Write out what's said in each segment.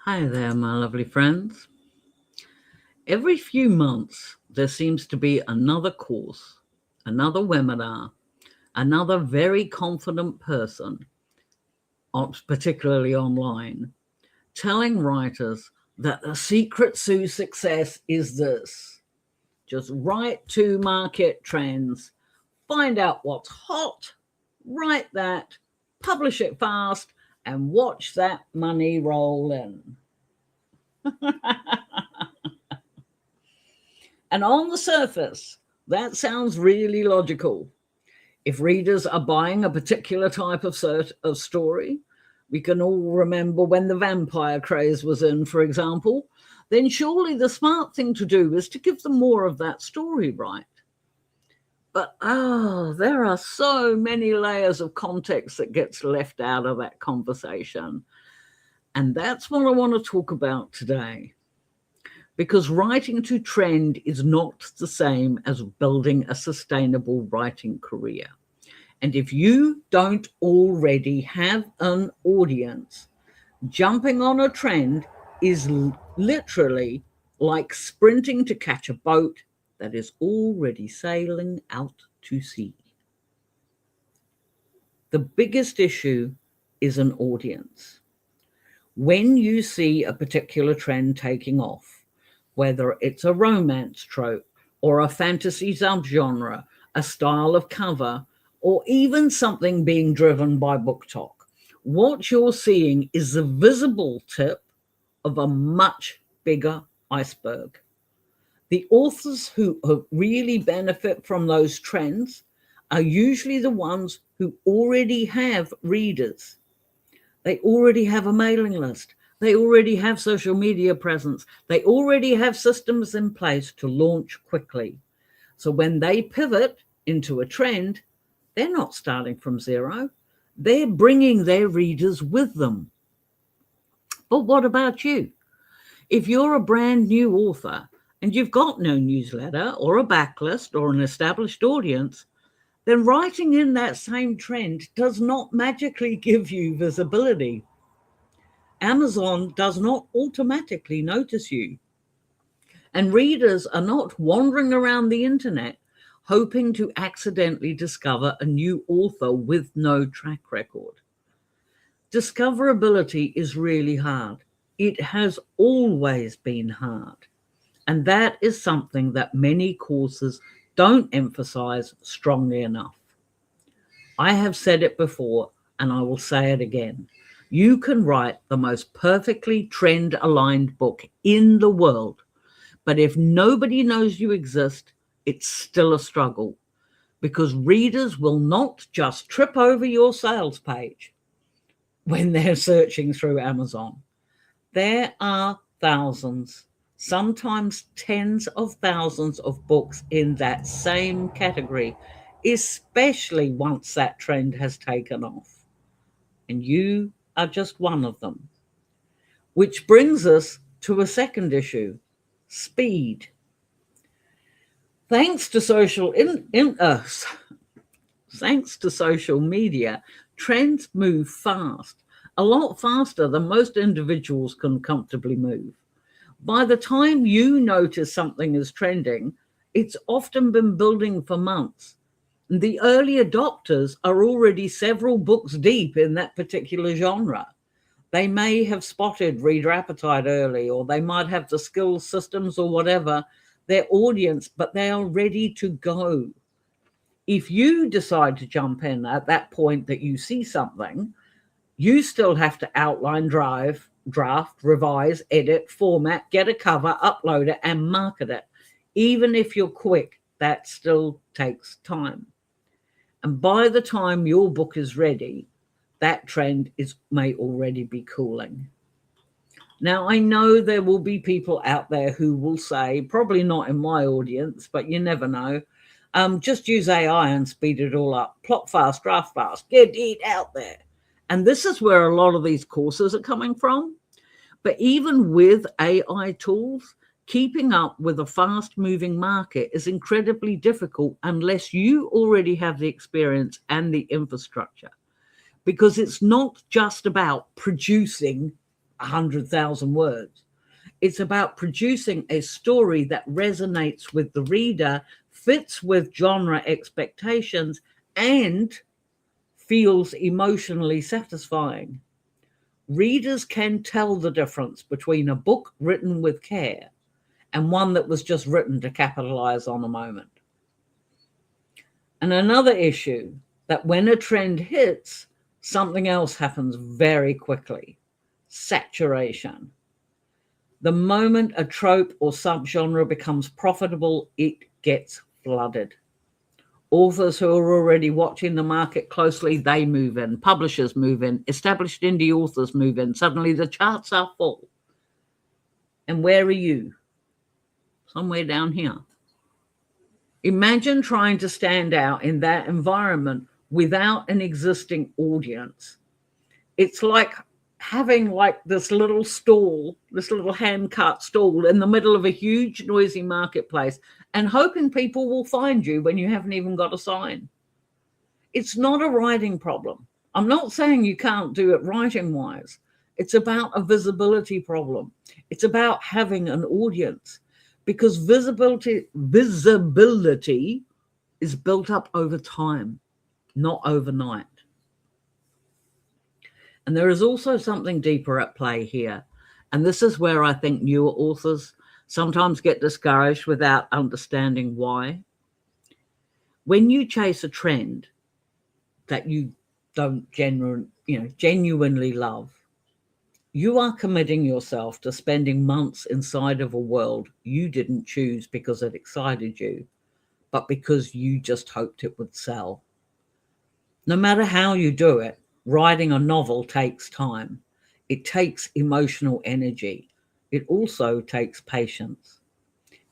Hi there, my lovely friends. Every few months, there seems to be another course, another webinar, another very confident person, particularly online, telling writers that the secret to success is this: just write to market trends, find out what's hot, write that, publish it fast, and watch that money roll in. And on the surface, that sounds really logical. If readers are buying a particular type of story, we can all remember when the vampire craze was in, for example, then surely the smart thing to do is to give them more of that story, right? But there are so many layers of context that gets left out of that conversation. And that's what I want to talk about today. Because writing to trend is not the same as building a sustainable writing career. And if you don't already have an audience, jumping on a trend is literally like sprinting to catch a boat that is already sailing out to sea. The biggest issue is an audience. When you see a particular trend taking off, whether it's a romance trope or a fantasy subgenre, a style of cover, or even something being driven by book talk, what you're seeing is the visible tip of a much bigger iceberg. The authors who really benefit from those trends are usually the ones who already have readers. They already have a mailing list. They already have social media presence. They already have systems in place to launch quickly. So when they pivot into a trend, they're not starting from zero. They're bringing their readers with them. But what about you? If you're a brand new author and you've got no newsletter or a backlist or an established audience, then writing in that same trend does not magically give you visibility. Amazon does not automatically notice you. And readers are not wandering around the internet hoping to accidentally discover a new author with no track record. Discoverability is really hard. It has always been hard. And that is something that many courses don't emphasize strongly enough. I have said it before, and I will say it again. You can write the most perfectly trend-aligned book in the world, but if nobody knows you exist, it's still a struggle, because readers will not just trip over your sales page when they're searching through Amazon. There are thousands, sometimes tens of thousands of books in that same category, especially once that trend has taken off. And you are just one of them. Which brings us to a second issue: speed. Thanks to social media, trends move fast, a lot faster than most individuals can comfortably move. By the time you notice something is trending, it's often been building for months. And the early adopters are already several books deep in that particular genre. They may have spotted reader appetite early, or they might have the skills, systems, or whatever, their audience, but they are ready to go. If you decide to jump in at that point that you see something, you still have to outline, draft, revise, edit, format, get a cover, upload it, and market it. Even if you're quick, that still takes time. And by the time your book is ready, that trend may already be cooling. Now, I know there will be people out there who will say, probably not in my audience, but you never know, just use AI and speed it all up. Plot fast, draft fast, get it out there. And this is where a lot of these courses are coming from. But even with AI tools, keeping up with a fast-moving market is incredibly difficult unless you already have the experience and the infrastructure. Because it's not just about producing 100,000 words. It's about producing a story that resonates with the reader, fits with genre expectations, and feels emotionally satisfying. Readers can tell the difference between a book written with care and one that was just written to capitalize on a moment. And another issue, that when a trend hits, something else happens very quickly: saturation. The moment a trope or subgenre becomes profitable, it gets flooded. Authors who are already watching the market closely, they move in. Publishers move in. Established indie authors move in. Suddenly the charts are full. And where are you? Somewhere down here. Imagine trying to stand out in that environment without an existing audience. It's like having like this little stall, this little hand-cut stall in the middle of a huge noisy marketplace and hoping people will find you when you haven't even got a sign. It's not a writing problem. I'm not saying you can't do it writing wise. It's about a visibility problem. It's about having an audience, because visibility is built up over time, not overnight. And there is also something deeper at play here. And this is where I think newer authors sometimes get discouraged without understanding why. When you chase a trend that you don't genuinely love, you are committing yourself to spending months inside of a world you didn't choose because it excited you, but because you just hoped it would sell. No matter how you do it, writing a novel takes time. It takes emotional energy. It also takes patience.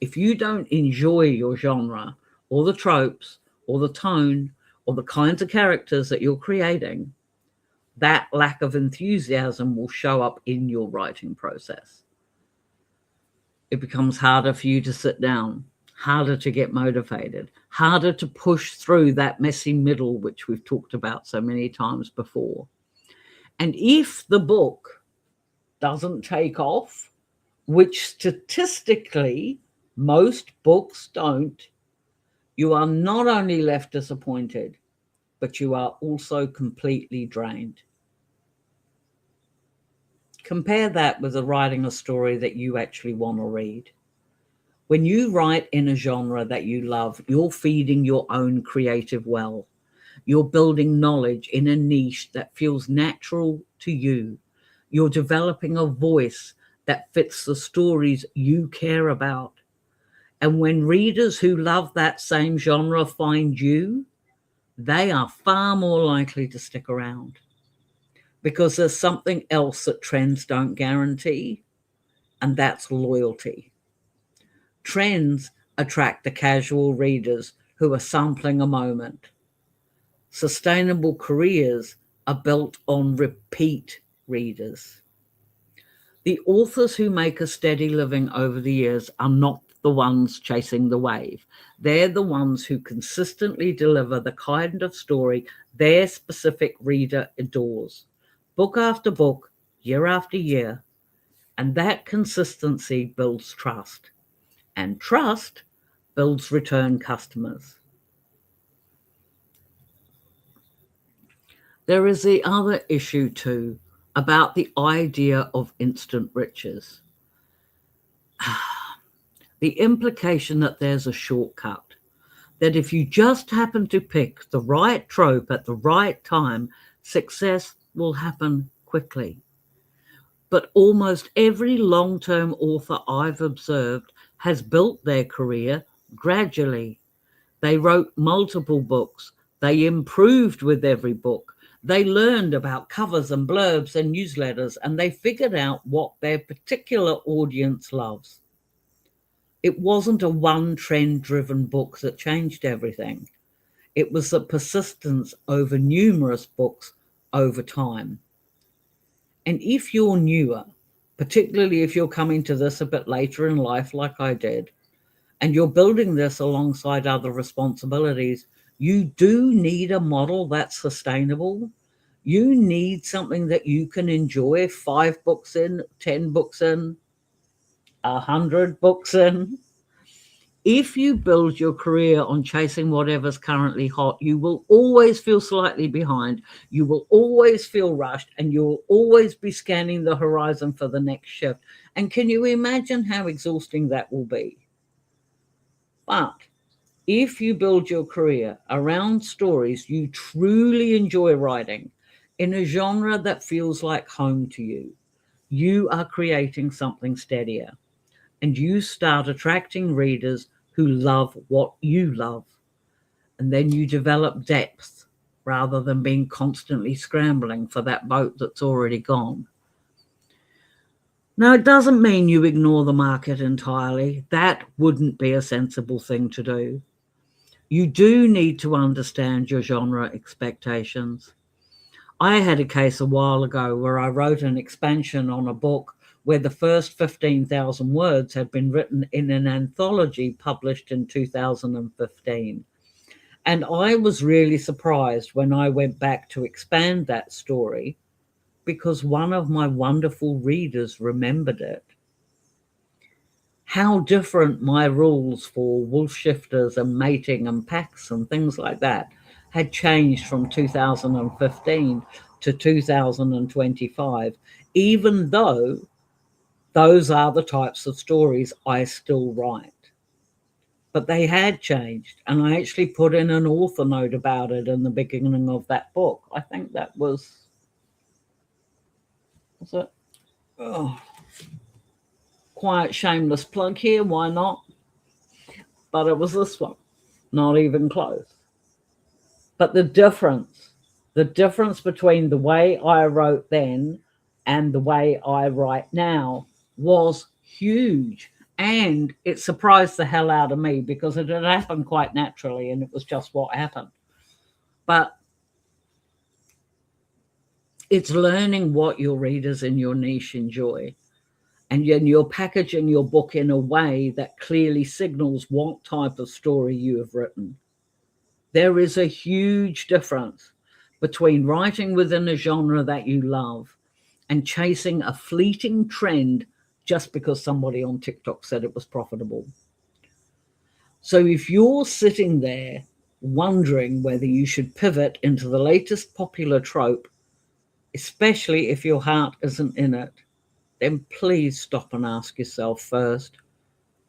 If you don't enjoy your genre or the tropes or the tone or the kinds of characters that you're creating, that lack of enthusiasm will show up in your writing process. It becomes harder for you to sit down, harder to get motivated, harder to push through that messy middle, which we've talked about so many times before. And if the book doesn't take off, which statistically most books don't, you are not only left disappointed, but you are also completely drained. Compare that with writing a story that you actually want to read. When you write in a genre that you love, you're feeding your own creative well. You're building knowledge in a niche that feels natural to you. You're developing a voice that fits the stories you care about. And when readers who love that same genre find you, they are far more likely to stick around, because there's something else that trends don't guarantee, and that's loyalty. Trends attract the casual readers who are sampling a moment. Sustainable careers are built on repeat readers. The authors who make a steady living over the years are not the ones chasing the wave. They're the ones who consistently deliver the kind of story their specific reader adores, book after book, year after year. And that consistency builds trust, and trust builds return customers. There is the other issue too, about the idea of instant riches. The implication that there's a shortcut, that if you just happen to pick the right trope at the right time, success will happen quickly. But almost every long-term author I've observed has built their career gradually. They wrote multiple books. They improved with every book. They learned about covers and blurbs and newsletters, and they figured out what their particular audience loves. It wasn't a one trend-driven book that changed everything. It was the persistence over numerous books over time. And if you're newer, particularly if you're coming to this a bit later in life like I did, and you're building this alongside other responsibilities, you do need a model that's sustainable. You need something that you can enjoy 5 books in, 10 books in, 100 books in. If you build your career on chasing whatever's currently hot, you will always feel slightly behind. You will always feel rushed, and you'll always be scanning the horizon for the next shift. And can you imagine how exhausting that will be? But if you build your career around stories you truly enjoy writing in a genre that feels like home to you, you are creating something steadier, and you start attracting readers who love what you love. And then you develop depth rather than being constantly scrambling for that boat that's already gone. Now, it doesn't mean you ignore the market entirely. That wouldn't be a sensible thing to do. You do need to understand your genre expectations. I had a case a while ago where I wrote an expansion on a book where the first 15,000 words had been written in an anthology published in 2015. And I was really surprised when I went back to expand that story because one of my wonderful readers remembered it. How different my rules for wolf shifters and mating and packs and things like that had changed from 2015 to 2025, even though those are the types of stories I still write. But they had changed, and I actually put in an author note about it in the beginning of that book. I think that was it? Oh, quiet, shameless plug here. Why not? But it was this one, not even close. But the difference between the way I wrote then and the way I write now was huge. And it surprised the hell out of me because it had happened quite naturally and it was just what happened. But it's learning what your readers in your niche enjoy. And then you're packaging your book in a way that clearly signals what type of story you have written. There is a huge difference between writing within a genre that you love and chasing a fleeting trend just because somebody on TikTok said it was profitable. So if you're sitting there wondering whether you should pivot into the latest popular trope, especially if your heart isn't in it, then please stop and ask yourself first,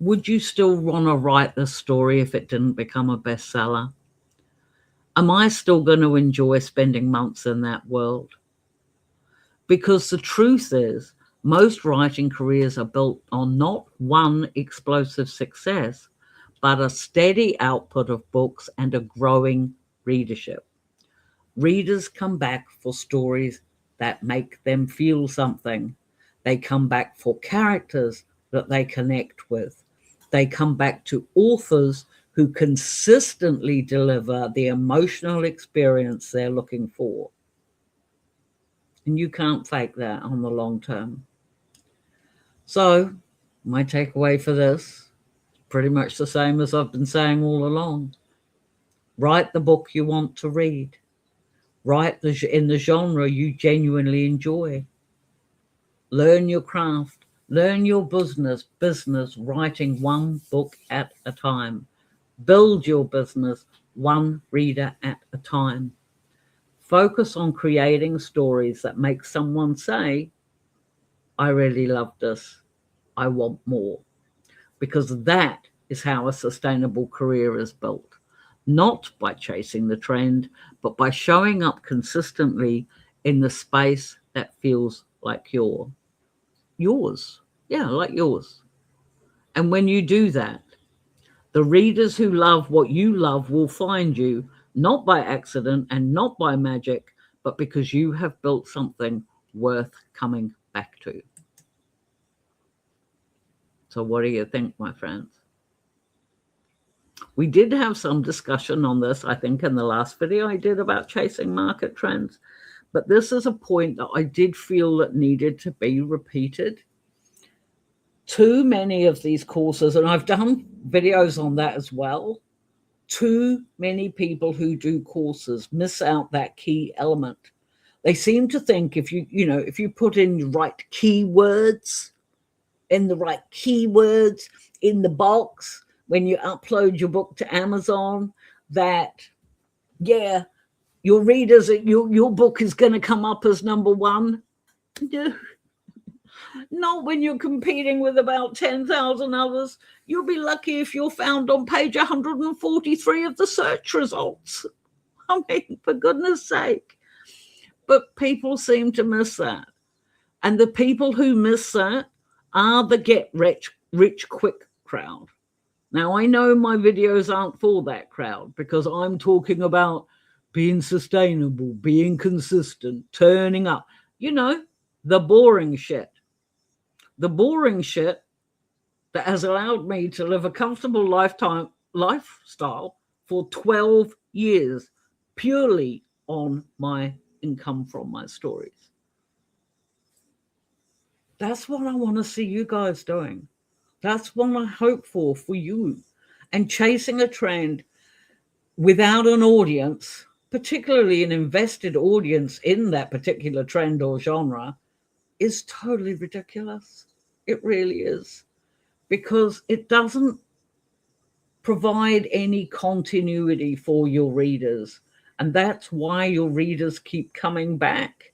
would you still want to write this story if it didn't become a bestseller? Am I still going to enjoy spending months in that world? Because the truth is, most writing careers are built on not one explosive success, but a steady output of books and a growing readership. Readers come back for stories that make them feel something. They come back for characters that they connect with. They come back to authors who consistently deliver the emotional experience they're looking for. And you can't fake that on the long term. So my takeaway for this, pretty much the same as I've been saying all along. Write the book you want to read. Write in the genre you genuinely enjoy. Learn your craft. Learn your business, writing one book at a time. Build your business one reader at a time. Focus on creating stories that make someone say, I really love this. I want more. Because that is how a sustainable career is built. Not by chasing the trend, but by showing up consistently in the space that feels like yours. Yeah, like yours. And when you do that, the readers who love what you love will find you, not by accident and not by magic, but because you have built something worth coming back to. So what do you think, my friends? We did have some discussion on this, I think, in the last video I did about chasing market trends. But this is a point that I did feel that needed to be repeated. Too many of these courses, and I've done videos on that as well, too many people who do courses miss out that key element. They seem to think if if you put in the right keywords, in the box when you upload your book to Amazon, that yeah, your readers, your book is going to come up as number one. No, not when you're competing with about 10,000 others. You'll be lucky if you're found on page 143 of the search results. I mean, for goodness sake. But people seem to miss that. And the people who miss that are the get rich quick crowd. Now, I know my videos aren't for that crowd because I'm talking about being sustainable, being consistent, turning up, the boring shit. The boring shit that has allowed me to live a comfortable lifestyle for 12 years purely on my income from my stories. That's what I want to see you guys doing. That's what I hope for you. And chasing a trend without an audience, particularly an invested audience in that particular trend or genre, is totally ridiculous. It really is. Because it doesn't provide any continuity for your readers. And that's why your readers keep coming back,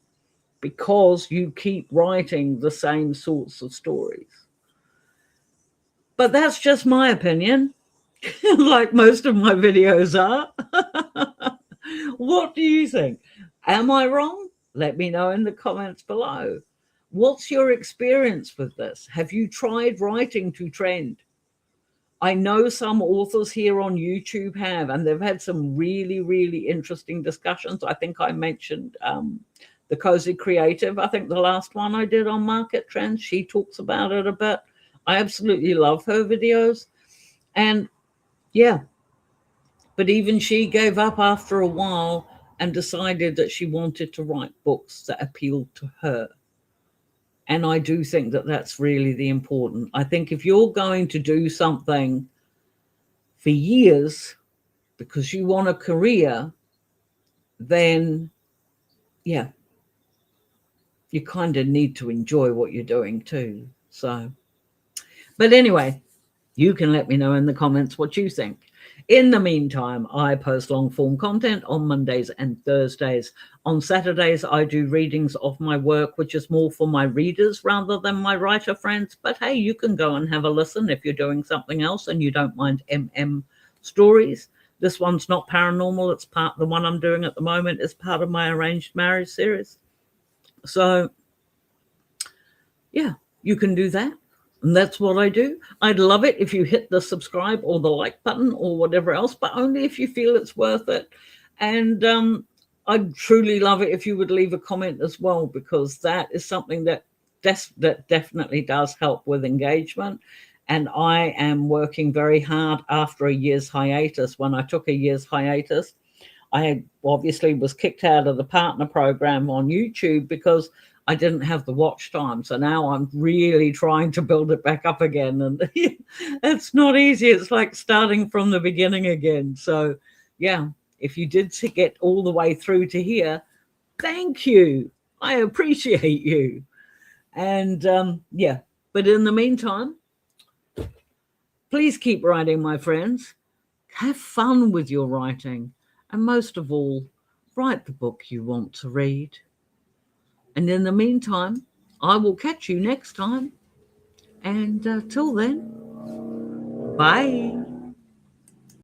because you keep writing the same sorts of stories. But that's just my opinion, like most of my videos are. What do you think? Am I wrong? Let me know in the comments below. What's your experience with this? Have you tried writing to trend? I know some authors here on YouTube have, and they've had some really, really interesting discussions. I think I mentioned the Cozy Creative. I think the last one I did on Market Trends, she talks about it a bit. I absolutely love her videos. And yeah, but even she gave up after a while and decided that she wanted to write books that appealed to her. And I do think that that's really the important. I think if you're going to do something for years because you want a career, then yeah, you kind of need to enjoy what you're doing too. So, but anyway, you can let me know in the comments what you think. In the meantime, I post long form content on Mondays and Thursdays. On Saturdays, I do readings of my work, which is more for my readers rather than my writer friends. But hey, you can go and have a listen if you're doing something else and you don't mind stories. This one's not paranormal. It's the one I'm doing at the moment is part of my arranged marriage series. So yeah, you can do that. And that's what I do. I'd love it if you hit the subscribe or the like button or whatever else, but only if you feel it's worth it. And I'd truly love it if you would leave a comment as well, because that is something that definitely does help with engagement. And I am working very hard after a year's hiatus. When I took a year's hiatus, I obviously was kicked out of the partner program on YouTube because I didn't have the watch time. So now I'm really trying to build it back up again. And it's not easy. It's like starting from the beginning again. So yeah, if you did get all the way through to here, thank you. I appreciate you. And yeah, but in the meantime, please keep writing, my friends. Have fun with your writing. And most of all, write the book you want to read. And in the meantime, I will catch you next time. And till then, bye.